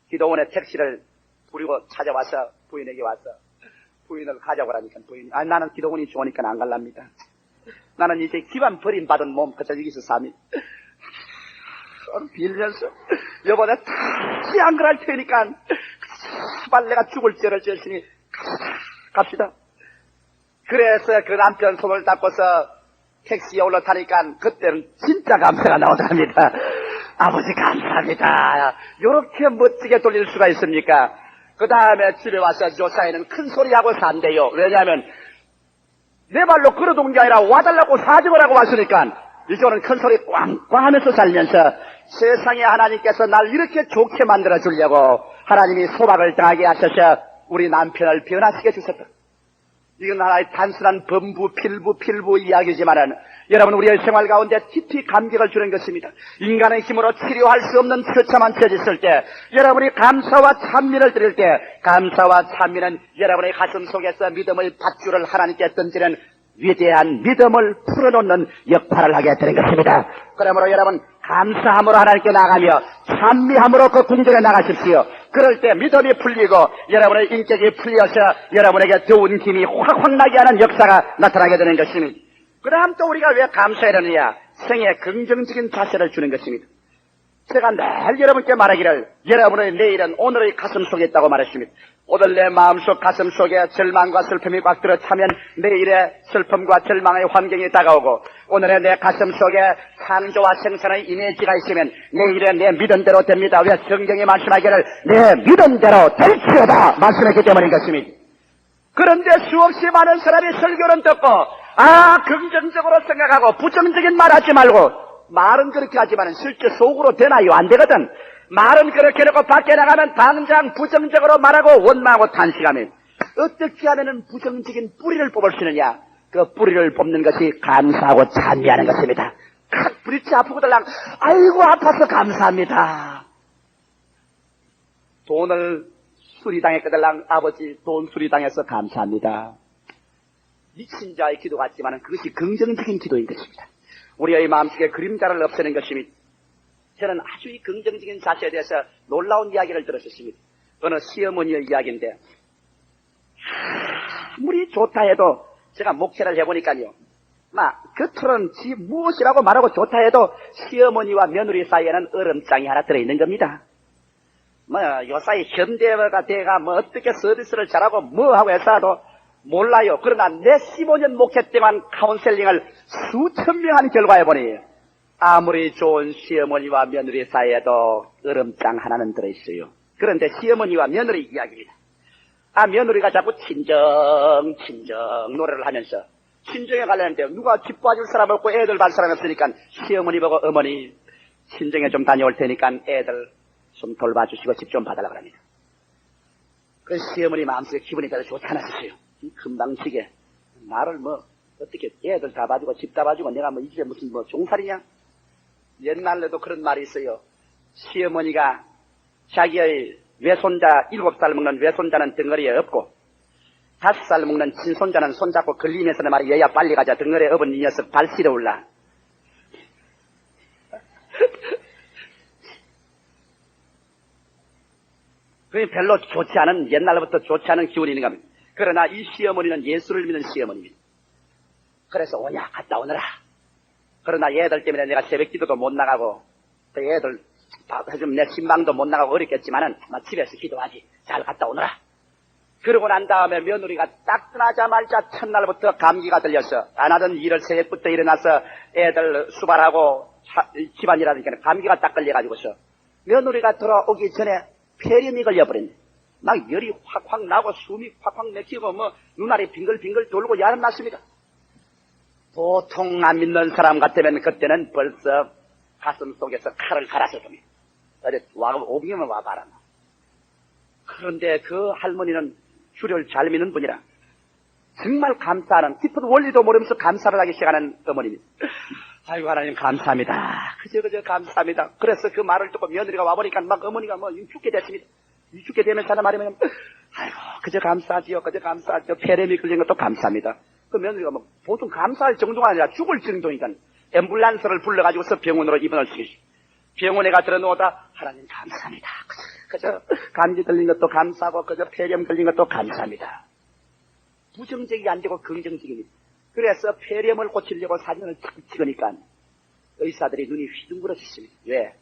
기도원에 택시를 부리고 찾아와서 부인에게 와서 부인을 가져오라니까 부인이 나는 기도원이 좋으니까 안 갈랍니다. 나는 이제 기반 버림받은 몸 그저 여기서 삶이 빌면서 여보 내가 다시 안 그럴 테니까 제발 내가 죽을 죄를 지었으니 갑시다. 그래서 그 남편 손을 잡고서 택시에 올라타니까 그때는 진짜 감사가 나오답니다. 아버지 감사합니다. 이렇게 멋지게 돌릴 수가 있습니까? 그 다음에 집에 와서 조사에는 큰 소리하고 산대요. 왜냐하면 내 발로 걸어둔 게 아니라 와달라고 사정을 하고 왔으니까 이제는 큰 소리 꽝꽝 하면서 살면서 세상에 하나님께서 날 이렇게 좋게 만들어 주려고 하나님이 소박을 당하게 하셔서 우리 남편을 변화시켜 주셨다. 이건 하나의 단순한 필부 이야기지만은 여러분 우리의 생활 가운데 깊이 감격을 주는 것입니다. 인간의 힘으로 치료할 수 없는 처참한 처지있을 때 여러분이 감사와 찬미를 드릴 때 감사와 찬미는 여러분의 가슴 속에서 믿음의 밧줄을 하나님께 던지는 위대한 믿음을 풀어놓는 역할을 하게 되는 것입니다. 그러므로 여러분 감사함으로 하나님께 나가며 찬미함으로 그 궁전에 나가십시오. 그럴 때 믿음이 풀리고 여러분의 인격이 풀려서 여러분에게 좋은 힘이 확확 나게 하는 역사가 나타나게 되는 것입니다. 그 다음 또 우리가 왜 감사해야 되느냐? 생에 긍정적인 자세를 주는 것입니다. 제가 늘 여러분께 말하기를 여러분의 내일은 오늘의 가슴 속에 있다고 말했습니다. 오늘 내 마음속 가슴 속에 절망과 슬픔이 꽉 들어차면 내일의 슬픔과 절망의 환경이 다가오고 오늘의 내 가슴 속에 창조와 생산의 이미지가 있으면 내일의 내 믿음대로 됩니다. 왜 성경이 말씀하기를 내 믿음대로 될지어다 말씀했기 때문인 것입니다. 그런데 수없이 많은 사람이 설교는 듣고 긍정적으로 생각하고 부정적인 말 하지 말고 말은 그렇게 하지만 실제 속으로 되나요? 안 되거든. 말은 그렇게 해놓고 밖에 나가면 당장 부정적으로 말하고 원망하고 탄식하면 어떻게 하면은 부정적인 뿌리를 뽑을 수 있느냐? 그 뿌리를 뽑는 것이 감사하고 찬미하는 것입니다. 브릿지 아프고 달랑 아이고 아파서 감사합니다. 돈을 수리당했거들랑 아버지 돈 수리당해서 감사합니다. 미친 자의 기도 같지만 그것이 긍정적인 기도인 것입니다. 우리의 마음속에 그림자를 없애는 것입니다. 저는 아주 이 긍정적인 자세에 대해서 놀라운 이야기를 들었습니다. 어느 시어머니의 이야기인데 아무리 좋다 해도 제가 목회를 해보니까요. 겉으로는 지 무엇이라고 말하고 좋다 해도 시어머니와 며느리 사이에는 얼음장이 하나 들어있는 겁니다. 요사이 현대가 돼가 어떻게 서비스를 잘하고 하고 해서도 몰라요. 그러나 내 15년 목회 때만 카운셀링을 수천 명 한 결과에 보니 아무리 좋은 시어머니와 며느리 사이에도 얼음장 하나는 들어있어요. 그런데 시어머니와 며느리 이야기입니다. 며느리가 자꾸 친정 노래를 하면서 친정에 가려는데 누가 집 봐줄 사람 없고 애들 볼 사람 없으니까 시어머니 보고 어머니 친정에 좀 다녀올 테니까 애들 좀 돌봐주시고 집 좀 봐달라고 합니다. 그래서 시어머니 마음속에 기분이 별로 좋지 않았어요. 금방시게 나를 어떻게 애들 다 봐주고 집 다 봐주고 내가 이 집에 무슨 종살이냐? 옛날에도 그런 말이 있어요. 시어머니가 자기의 외손자 7살 먹는 외손자는 덩어리에 업고 5살 먹는 친손자는 손잡고 걸리면서는 말이 얘야 빨리 가자. 덩어리에 업은 이 녀석 발 시려올라. 그게 별로 좋지 않은 옛날부터 좋지 않은 기운이 있는가 합니다. 그러나 이 시어머니는 예수를 믿는 시어머니입니다. 그래서 오냐 갔다 오너라. 그러나 얘들 때문에 내가 새벽 기도도 못 나가고 또 얘들 좀 내 신방도 못 나가고 어렵겠지만은 집에서 기도하지. 잘 갔다 오너라. 그러고 난 다음에 며느리가 딱 떠나자마자 첫날부터 감기가 들려서 안 하던 일을 새벽부터 일어나서 애들 수발하고 집안일 하니까 감기가 딱 걸려가지고서 며느리가 들어오기 전에 폐렴이 걸려버렸네. 막 열이 확확 나고 숨이 확확 막히고 눈알이 빙글빙글 돌고 야는 났습니다. 보통 안 믿는 사람 같으면 그때는 벌써 가슴 속에서 칼을 갈았었습니다. 어디 오병이면 와봐라. 그런데 그 할머니는 주를 잘 믿는 분이라 정말 감사하는 깊은 원리도 모르면서 감사를 하기 시작하는 어머니입니다. 아이고 하나님 감사합니다. 그저 감사합니다. 그래서 그 말을 듣고 며느리가 와보니까 막 어머니가 죽게 됐습니다. 죽게 되면서 하는 말이면 아이고 그저 감사하지요. 폐렴이 걸린 것도 감사합니다. 그 며느리가 보통 감사할 정도가 아니라 죽을 정도니까 앰뷸런스를 불러가지고서 병원으로 입원을 시키시. 병원에 가 들어놓다 하나님 감사합니다. 그저 감기 걸린 것도 감사하고 그저 폐렴 걸린 것도 감사합니다. 부정적이 안 되고 긍정적입니다. 그래서 폐렴을 고치려고 사진을 찍으니까 의사들이 눈이 휘둥그러졌습니다. 왜?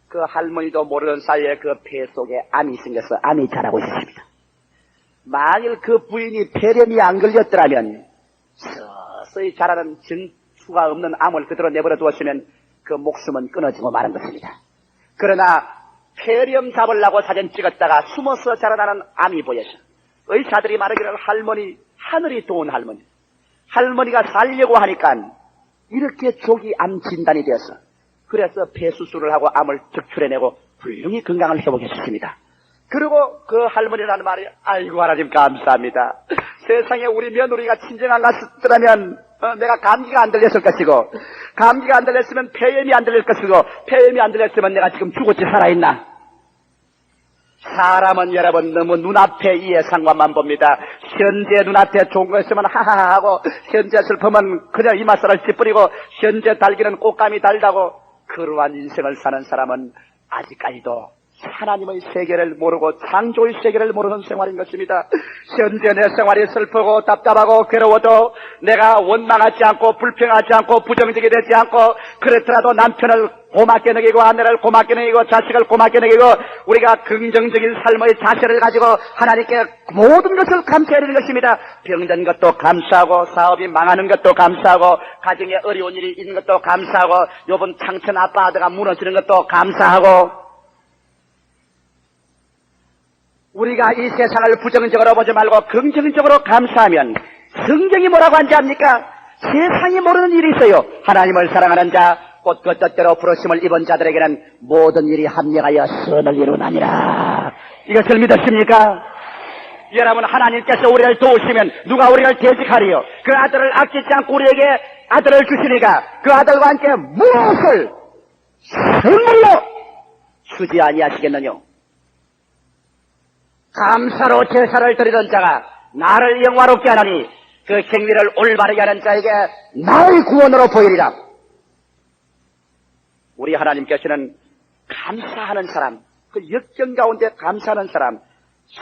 그 할머니도 모르는 사이에 그 폐 속에 암이 생겨서 암이 자라고 있었습니다. 만일 그 부인이 폐렴이 안 걸렸더라면 서서히 자라는 전투가 없는 암을 그대로 내버려 두었으면 그 목숨은 끊어지고 마는 것입니다. 그러나 폐렴 잡으려고 사진 찍었다가 숨어서 자라나는 암이 보여서 의사들이 말하기를 할머니 하늘이 도운 할머니가 살려고 하니까 이렇게 조기 암 진단이 되어서 그래서 폐 수술을 하고 암을 적출해내고 훌륭히 건강을 회복했습니다. 그리고 그 할머니라는 말이 아이고 하나님 감사합니다. 세상에 우리 며느리가 친정 안 갔더라면 내가 감기가 안 들렸을 것이고 감기가 안 들렸으면 폐렴이 안 들릴 것이고 폐렴이 안 들렸으면 내가 지금 죽었지 살아있나. 사람은 여러분 너무 눈앞에 예상과만 봅니다. 현재 눈앞에 좋은 거 있으면 하하하 하고 현재 슬픔은 그냥 이마살을 찌푸리고 현재 달기는 꽃감이 달다고 그러한 인생을 사는 사람은 아직까지도 하나님의 세계를 모르고 창조의 세계를 모르는 생활인 것입니다. 현재 내 생활이 슬프고 답답하고 괴로워도 내가 원망하지 않고 불평하지 않고 부정적이 되지 않고 그렇더라도 남편을 고맙게 느끼고 아내를 고맙게 느끼고 자식을 고맙게 느끼고 우리가 긍정적인 삶의 자세를 가지고 하나님께 모든 것을 감사해야 되는 것입니다. 병든 것도 감사하고 사업이 망하는 것도 감사하고 가정에 어려운 일이 있는 것도 감사하고 요번 창천 아파트가 무너지는 것도 감사하고 우리가 이 세상을 부정적으로 보지 말고 긍정적으로 감사하면 성경이 뭐라고 하는지 압니까? 세상이 모르는 일이 있어요. 하나님을 사랑하는 자, 곧 그 뜻대로 부르심을 입은 자들에게는 모든 일이 합력하여 선을 이루나니라. 이것을 믿으십니까? 여러분, 하나님께서 우리를 도우시면 누가 우리를 대적하리요? 그 아들을 아끼지 않고 우리에게 아들을 주시니까 그 아들과 함께 무엇을 선물로 주지 아니하시겠느냐? 감사로 제사를 드리던 자가 나를 영화롭게 하나니 그 행위를 올바르게 하는 자에게 나의 구원으로 보이리라. 우리 하나님께서는 감사하는 사람, 그 역경 가운데 감사하는 사람,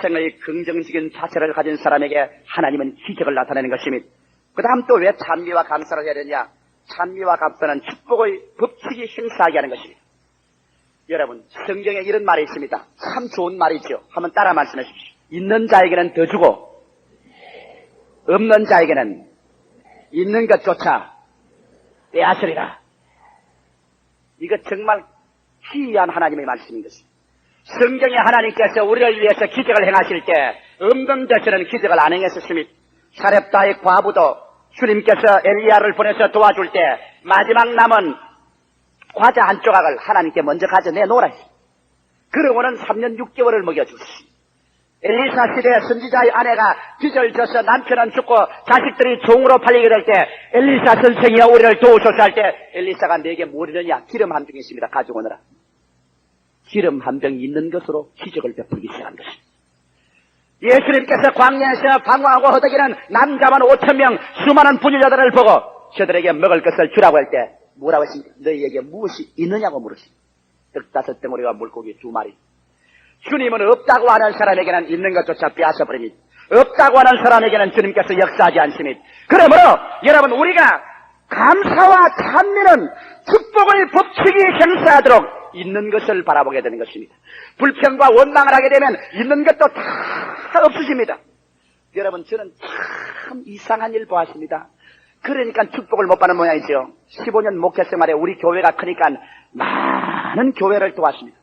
생의 긍정적인 자세를 가진 사람에게 하나님은 기적을 나타내는 것입니다. 그 다음 또 왜 찬미와 감사를 해야 되냐? 찬미와 감사는 축복의 법칙이 행사하게 하는 것입니다. 여러분, 성경에 이런 말이 있습니다. 참 좋은 말이죠. 한번 따라 말씀해 주십시오. 있는 자에게는 더 주고 없는 자에게는 있는 것조차 빼앗으리라. 이거 정말 희귀한 하나님의 말씀인 것입니다. 성경에 하나님께서 우리를 위해서 기적을 행하실 때 없는 데서는 기적을 안 행했었습니다. 사렙다의 과부도 주님께서 엘리야를 보내서 도와줄 때 마지막 남은 과자 한 조각을 하나님께 먼저 가져내놓으라. 그러고는 3년 6개월을 먹여주시. 엘리사 시대의 선지자의 아내가 빚을 져서 남편은 죽고 자식들이 종으로 팔리게 될 때 엘리사 선생이여 우리를 도우소서 할 때 엘리사가 내게 뭘 이러냐? 기름 한 병이 있습니다. 가지고 오너라. 기름 한 병이 있는 것으로 기적을 베풀기 시작한 것입니다. 예수님께서 광야에서 방황하고 허덕이는 남자만 5,000명 수많은 분유자들을 보고 저들에게 먹을 것을 주라고 할 때 뭐라고 했습니까? 너희에게 무엇이 있느냐고 물으십니다. 떡 5덩어리와 물고기 2마리. 주님은 없다고 하는 사람에게는 있는 것조차 빼앗아버립니다. 없다고 하는 사람에게는 주님께서 역사하지 않습니다. 그러므로 여러분, 우리가 감사와 찬미는 축복의 법칙이 행사하도록 있는 것을 바라보게 되는 것입니다. 불평과 원망을 하게 되면 있는 것도 다 없어집니다. 여러분, 저는 참 이상한 일 보았습니다. 그러니까 축복을 못 받는 모양이죠. 15년 목회 생활에 우리 교회가 크니까 많은 교회를 도왔습니다.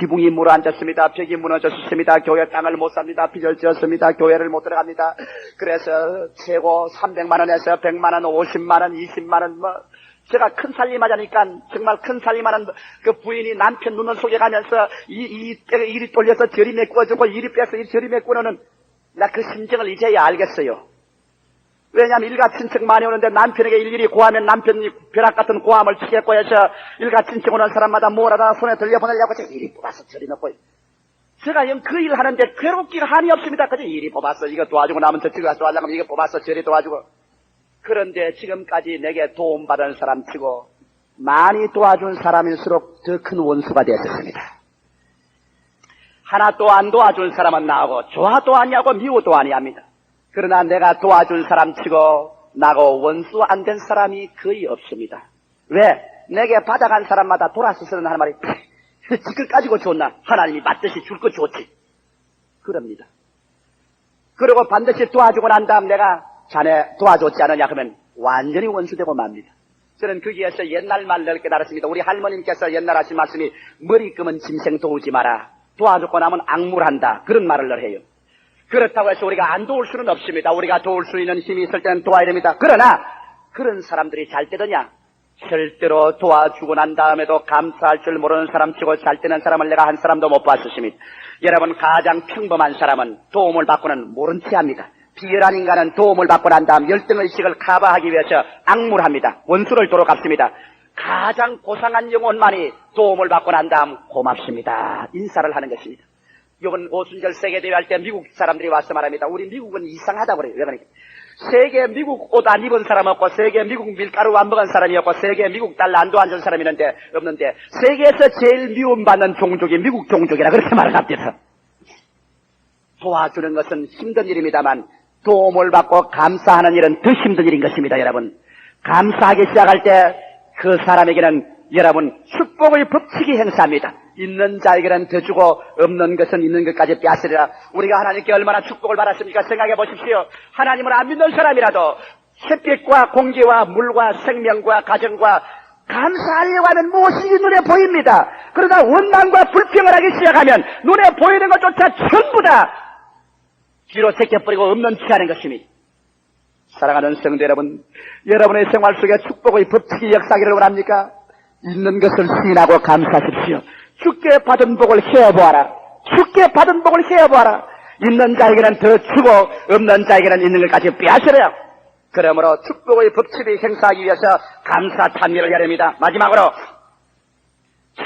지붕이 무너앉았습니다. 벽이 무너졌습니다. 교회 땅을 못 삽니다. 빚을 지었습니다. 교회를 못 들어갑니다. 그래서 최고 300만 원에서 100만 원, 50만 원, 20만 원 제가 큰 살림하자니까 정말 큰 살림하는 그 부인이 남편 눈을 속여가면서 이리 돌려서 저리 메꾸어주고 이리 빼서 저리 메꾸는 나 그 심정을 이제야 알겠어요. 왜냐하면 일가 친척 많이 오는데 남편에게 일일이 고하면 남편이 벼락 같은 고함을 치겠고 해서 일가 친척 오는 사람마다 뭐라다 손에 들려보내려고 제가 이리 뽑아서 저리 넣고 제가 그 일 하는데 괴롭기가 한이 없습니다. 그저 이리 뽑아서 이거 도와주고 남은 저쪽에 가서 도와주면 이거 뽑아서 저리 도와주고. 그런데 지금까지 내게 도움받은 사람 치고 많이 도와준 사람일수록 더 큰 원수가 되었습니다. 하나 또 안 도와준 사람은 나하고 좋아도 아니하고 미워도 아니합니다. 그러나 내가 도와준 사람 치고 나하고 원수 안 된 사람이 거의 없습니다. 왜? 내게 받아간 사람마다 돌아서서는 하는 말이 지금 가지고 줬나? 하나님이 맞듯이 줄 거 줬지. 그럽니다. 그리고 반드시 도와주고 난 다음 내가 자네 도와줬지 않느냐 하면 완전히 원수되고 맙니다. 저는 거기에서 옛날 말을 깨달았습니다. 우리 할머님께서 옛날 하신 말씀이 머리 감은 짐승 도우지 마라. 도와주고 나면 악물한다. 그런 말을 해요. 그렇다고 해서 우리가 안 도울 수는 없습니다. 우리가 도울 수 있는 힘이 있을 때는 도와야 됩니다. 그러나 그런 사람들이 잘 되더냐? 절대로 도와주고 난 다음에도 감사할 줄 모르는 사람 치고 잘 되는 사람을 내가 한 사람도 못 봤습니다. 여러분, 가장 평범한 사람은 도움을 받고는 모른 체 합니다. 비열한 인간은 도움을 받고 난 다음 열등의식을 커버하기 위해서 악물합니다. 원수를 도로 갚습니다. 가장 고상한 영혼만이 도움을 받고 난 다음 고맙습니다. 인사를 하는 것입니다. 이번 오순절 세계대회 할 때 미국 사람들이 와서 말합니다. 우리 미국은 이상하다고 그래요. 왜 그러니까? 세계 미국 옷 안 입은 사람 없고, 세계 미국 밀가루 안 먹은 사람이 없고, 세계 미국 달러 안 도와준 사람이 없는데, 세계에서 제일 미움받는 종족이 미국 종족이라 그렇게 말을 합니다. 도와주는 것은 힘든 일입니다만, 도움을 받고 감사하는 일은 더 힘든 일인 것입니다, 여러분. 감사하기 시작할 때 그 사람에게는 여러분 축복의 법칙이 행사합니다. 있는 자에게는 더 주고 없는 것은 있는 것까지 빼앗으리라. 우리가 하나님께 얼마나 축복을 받았습니까? 생각해 보십시오. 하나님을 안 믿는 사람이라도 햇빛과 공기와 물과 생명과 가정과 감사하려고 하면 무엇이 눈에 보입니다. 그러나 원망과 불평을 하기 시작하면 눈에 보이는 것조차 전부 다 뒤로 새겨버리고 없는 취하는 것입니다. 사랑하는 성도 여러분, 여러분의 생활 속에 축복의 법칙이 역사하기를 원합니까? 있는 것을 시인하고 감사하십시오. 주께 받은 복을 헤어보아라. 주께 받은 복을 헤어보아라. 있는 자에게는 더 주고 없는 자에게는 있는 것까지 빼앗으래요. 그러므로 축복의 법칙을 행사하기 위해서 감사 찬미를 해야 됩니다. 마지막으로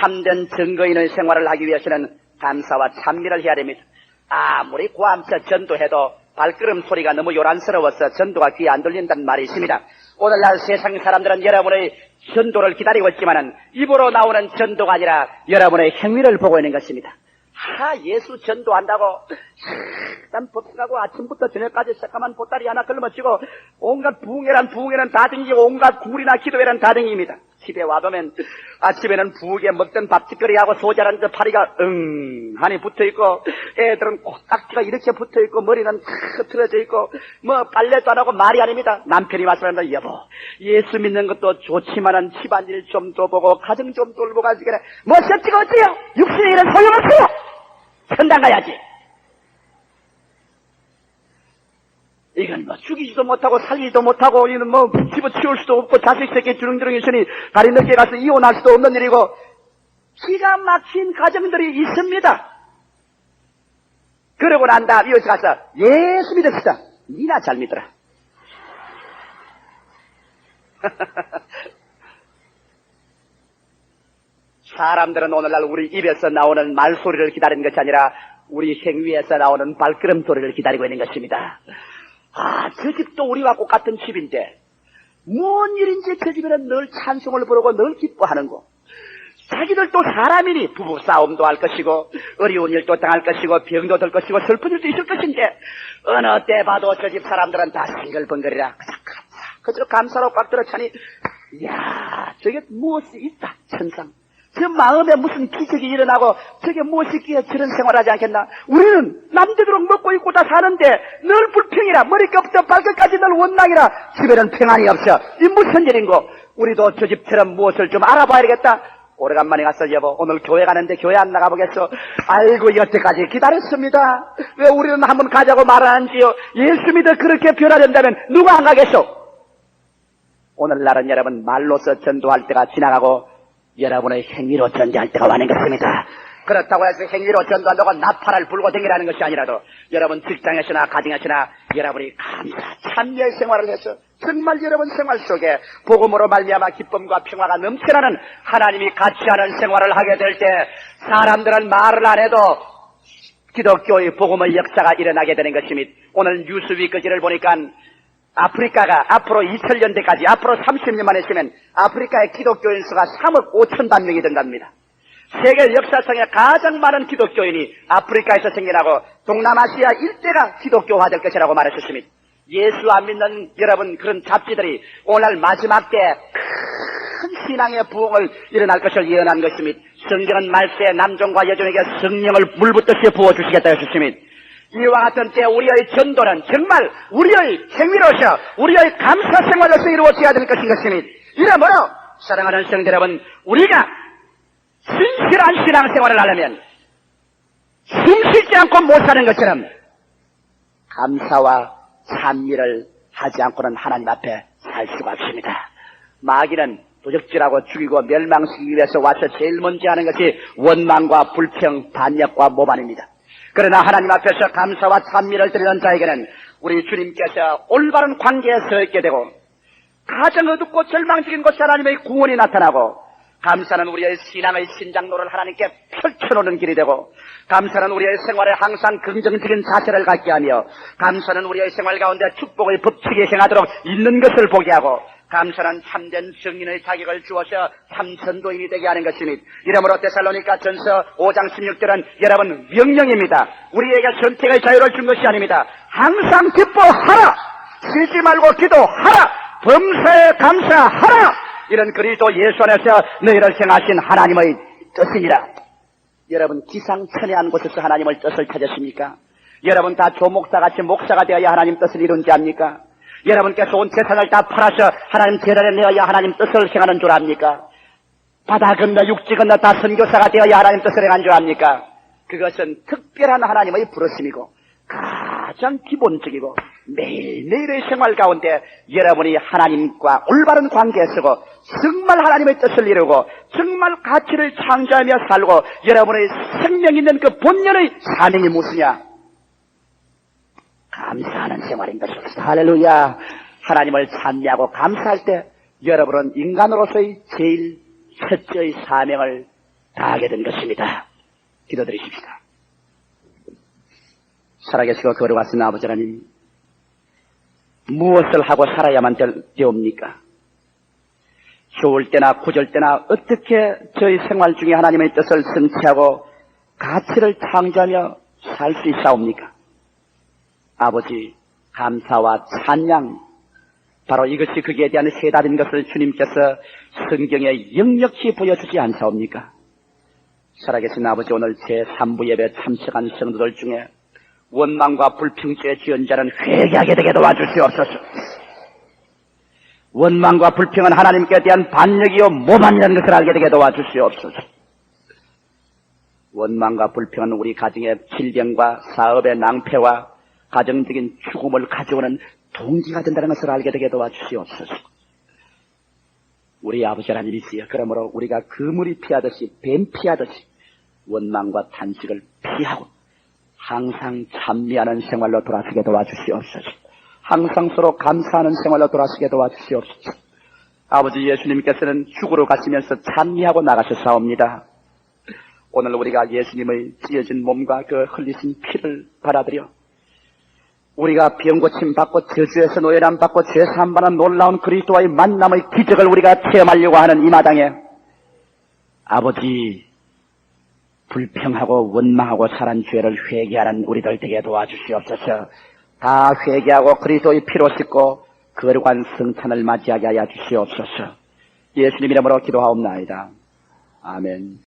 참된 증거 있는 생활을 하기 위해서는 감사와 찬미를 해야 됩니다. 아무리 고함쳐 전도해도 발걸음 소리가 너무 요란스러워서 전도가 귀에 안 들린다는 말이 있습니다. 오늘날 세상 사람들은 여러분의 전도를 기다리고 있지만은 입으로 나오는 전도가 아니라 여러분의 행위를 보고 있는 것입니다. 예수 전도한다고 난 법석하고 아침부터 저녁까지 새까만 보따리 하나 걸머쥐고 온갖 부흥회란 다 댕기고 온갖 구물이나 기도회란 다 댕깁니다. 집에 와보면 아침에는 부엌에 먹던 밥짓거리하고 소자란 저 파리가 하니 붙어있고 애들은 코딱지가 이렇게 붙어있고 머리는 흐트러져 있고 뭐 빨래도 안 하고 말이 아닙니다. 남편이 와서 한다. 여보, 예수 믿는 것도 좋지만은 집안일 좀 돌보고 가정 좀 돌보가지고 뭐 셋지가 어때요? 육신의 일은 소용없어요. 천당 가야지. 이건 뭐 죽이지도 못하고 살리지도 못하고 이는 뭐 집어치울 수도 없고 자식 새끼 주렁주렁 있으니 다리 늦게 가서 이혼할 수도 없는 일이고 기가 막힌 가정들이 있습니다. 그러고 난 다음 이웃에 가서 예수 믿읍시다. 니나 잘 믿더라. 사람들은 오늘날 우리 입에서 나오는 말소리를 기다리는 것이 아니라 우리 행위에서 나오는 발걸음 소리를 기다리고 있는 것입니다. 저 집도 우리와 똑같은 집인데 무슨 일인지 저 집에는 늘 찬송을 부르고 늘 기뻐하는 거. 자기들도 사람이니 부부싸움도 할 것이고 어려운 일도 당할 것이고 병도 들 것이고 슬픈 일도 있을 것인데 어느 때 봐도 저 집 사람들은 다 싱글벙글이라 그저 감사로 꽉 들어차니 이야 저게 무엇이 있다 천상. 저 마음에 무슨 기적이 일어나고 저게 무엇이기에 저런 생활하지 않겠나. 우리는 남대도록 먹고 입고 다 사는데 늘 불평이라 머리끝부터 발끝까지 늘 원망이라 집에는 평안이 없어. 이 무슨 일인고. 우리도 저 집처럼 무엇을 좀 알아봐야겠다. 오래간만에 갔어. 여보 오늘 교회 가는데 교회 안 나가보겠어. 아이고 여태까지 기다렸습니다. 왜 우리는 한번 가자고 말 안 하지요. 예수 믿어 그렇게 변화된다면 누가 안 가겠소. 오늘날은 여러분 말로서 전도할 때가 지나가고 여러분의 행위로 전도할 때가 많은 것입니다. 그렇다고 해서 행위로 전도한다고 나팔을 불고 댕기라는 것이 아니라도 여러분 직장에서나 가정에서나 여러분이 감사 참여의 생활을 해서 정말 여러분 생활 속에 복음으로 말미암아 기쁨과 평화가 넘쳐나는 하나님이 같이 하는 생활을 하게 될 때 사람들은 말을 안 해도 기독교의 복음의 역사가 일어나게 되는 것입니다. 오늘 뉴스위크지를 보니까 아프리카가 앞으로 2000년대까지 앞으로 30년만 있으면 아프리카의 기독교인 수가 3억 5천만 명이 된답니다. 세계 역사상에 가장 많은 기독교인이 아프리카에서 생겨나고 동남아시아 일대가 기독교화될 것이라고 말했었습니다. 예수 안 믿는 여러분 그런 잡지들이 오늘 마지막 때 큰 신앙의 부흥을 일어날 것을 예언한 것입니다. 성경은 말세 남종과 여종에게 성령을 물붓듯이 부어주시겠다 했습니다. 이와 같은 때 우리의 전도는 정말 우리의 행위로서 우리의 감사 생활로서 이루어져야 될 것인 것입니다. 이러므로 사랑하는 성도 여러분 우리가 신실한 신앙생활을 하려면 숨쉬지 않고 못 사는 것처럼 감사와 찬미를 하지 않고는 하나님 앞에 살 수가 없습니다. 마귀는 도적질하고 죽이고 멸망시키기 위해서 와서 제일 먼저 하는 것이 원망과 불평, 반역과 모반입니다. 그러나 하나님 앞에서 감사와 찬미를 드리는 자에게는 우리 주님께서 올바른 관계에 서 있게 되고 가장 어둡고 절망적인 곳에 하나님의 구원이 나타나고 감사는 우리의 신앙의 신장로를 하나님께 펼쳐놓는 길이 되고 감사는 우리의 생활에 항상 긍정적인 자세를 갖게 하며 감사는 우리의 생활 가운데 축복의 법칙에 행하도록 있는 것을 보게 하고 감사는 참된 증인의 자격을 주어서 참 전도인이 되게 하는 것입니다. 이러므로 데살로니가 전서 5장 16절은 여러분 명령입니다. 우리에게 선택의 자유를 준 것이 아닙니다. 항상 기뻐하라. 쉬지 말고 기도하라. 범사에 감사하라. 이런 그리스도 예수 안에서 너희를 행하신 하나님의 뜻이니라. 여러분 기상천외한 곳에서 하나님의 뜻을 찾았습니까? 여러분 다 조목사같이 목사가 되어야 하나님 뜻을 이룬지 압니까? 여러분께서 온 재산을 다 팔아서 하나님 재단에 내어야 하나님 뜻을 행하는 줄 압니까? 바다 건너 육지 건너 다 선교사가 되어야 하나님 뜻을 행하는 줄 압니까? 그것은 특별한 하나님의 부르심이고 가장 기본적이고 매일매일의 생활 가운데 여러분이 하나님과 올바른 관계에 서고 정말 하나님의 뜻을 이루고 정말 가치를 창조하며 살고 여러분의 생명 있는 그 본연의 사명이 무엇이냐? 감사하는 생활인 것입니다. 할렐루야. 하나님을 찬미하고 감사할 때 여러분은 인간으로서의 제일 첫째의 사명을 다하게 된 것입니다. 기도드리십시다. 살아계시고 거룩하신 아버지 하나님, 무엇을 하고 살아야만 되옵니까? 좋을 때나 고절 때나 어떻게 저희 생활 중에 하나님의 뜻을 성취하고 가치를 창조하며 살 수 있사옵니까? 아버지, 감사와 찬양, 바로 이것이 거기에 대한 해답인 것을 주님께서 성경에 역력히 보여주지 않사옵니까? 살아계신 아버지, 오늘 제3부 예배 참석한 성도들 중에 원망과 불평죄에 지은 자는 회개하게 되게 도와주시옵소서. 원망과 불평은 하나님께 대한 반역이요 모반이라는 것을 알게 되게 도와주시옵소서. 원망과 불평은 우리 가정의 질병과 사업의 낭패와 가정적인 죽음을 가져오는 동기가 된다는 것을 알게 되게 도와주시옵소서. 우리 아버지 하나님이시여, 그러므로 우리가 그물이 피하듯이 뱀 피하듯이 원망과 탄식을 피하고 항상 찬미하는 생활로 돌아서게 도와주시옵소서. 항상 서로 감사하는 생활로 돌아서게 도와주시옵소서. 아버지, 예수님께서는 죽으러 가시면서 찬미하고 나가셨사옵니다. 오늘 우리가 예수님의 찢어진 몸과 그 흘리신 피를 받아들여 우리가 병고침 받고 저주에서 노예람 받고 죄 사함받는 놀라운 그리스도와의 만남의 기적을 우리가 체험하려고 하는 이 마당에 아버지, 불평하고 원망하고 살한 죄를 회개하는 우리들 되게 도와주시옵소서. 다 회개하고 그리스도의 피로 씻고 거룩한 성찬을 맞이하게 하여 주시옵소서. 예수님 이름으로 기도하옵나이다. 아멘.